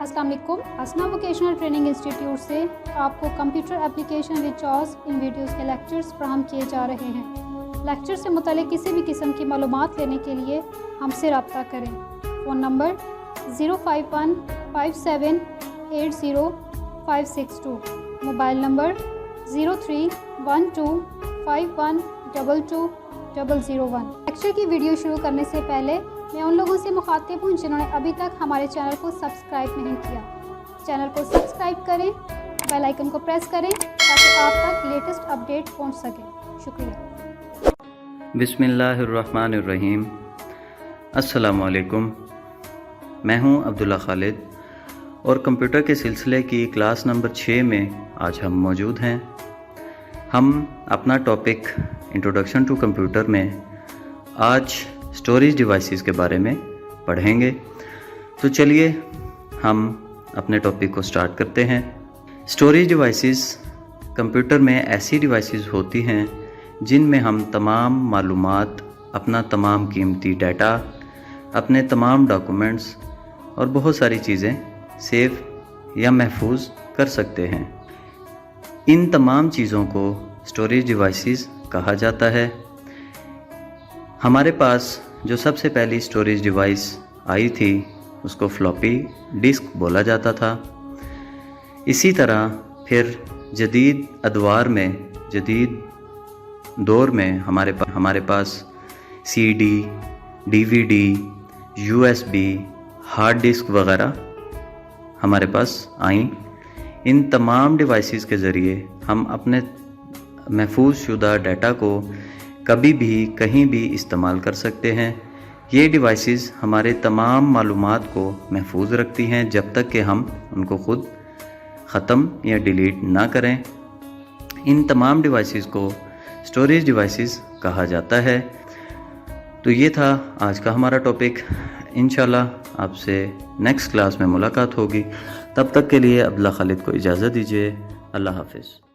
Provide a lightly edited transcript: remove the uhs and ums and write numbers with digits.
अस्सलाम वालेकुम। हसना vocational training institute से आपको कंप्यूटर एप्लीकेशन विद जॉस इन वीडियोज़ के लेक्चर्स फराहम किए जा रहे हैं। लेक्चर से मुतालिक किसी भी किस्म की मालूमात लेने के लिए हमसे रब्ता करें। Phone number 05157805562, mobile number 0312512201। Lecture की वीडियो शुरू करने से पहले मैं उन लोगों से मुखातिब हूँ जिन्होंने अभी तक हमारे चैनल को सब्सक्राइब नहीं किया। चैनल को सब्सक्राइब करें, बेल आइकन को प्रेस करें ताकि आप तक लेटेस्ट अपडेट पहुँच सके। शुक्रिया। बिस्मिल्लाहिर्रहमानिर्रहीम। अस्सलामु अलैकुम। मैं हूँ अब्दुल्ला खालिद और कंप्यूटर के सिलसिले की क्लास नंबर 6 में आज हम मौजूद हैं। हम अपना टॉपिक इंट्रोडक्शन टू कंप्यूटर में आज स्टोरेज डिवाइसेस के बारे में पढ़ेंगे। तो चलिए हम अपने टॉपिक को स्टार्ट करते हैं। स्टोरेज डिवाइसेस कंप्यूटर में ऐसी डिवाइसेस होती हैं जिनमें हम तमाम मालूमात, अपना तमाम कीमती डाटा, अपने तमाम डॉक्यूमेंट्स और बहुत सारी चीज़ें सेव या महफूज कर सकते हैं। इन तमाम चीज़ों को स्टोरेज डिवाइसेस कहा जाता है। हमारे पास जो सबसे पहली स्टोरेज डिवाइस आई थी उसको फ्लॉपी डिस्क बोला जाता था। इसी तरह फिर जदीद अदवार में, जदीद दौर में हमारे पास CD, DVD, USB, hard disk वगैरह हमारे पास आई। इन तमाम डिवाइसेस के ज़रिए हम अपने महफूज शुदा डाटा को कभी भी कहीं भी इस्तेमाल कर सकते हैं। ये डिवाइसेस हमारे तमाम मालूमात को महफूज रखती हैं जब तक कि हम उनको ख़ुद ख़त्म या डिलीट ना करें। इन तमाम डिवाइसेस को स्टोरेज डिवाइसेस कहा जाता है। तो ये था आज का हमारा टॉपिक। इंशाल्लाह आपसे नेक्स्ट क्लास में मुलाकात होगी। तब तक के लिए अब्दुल्ला खालिद को इजाज़त दीजिए। अल्लाह हाफ़िज़।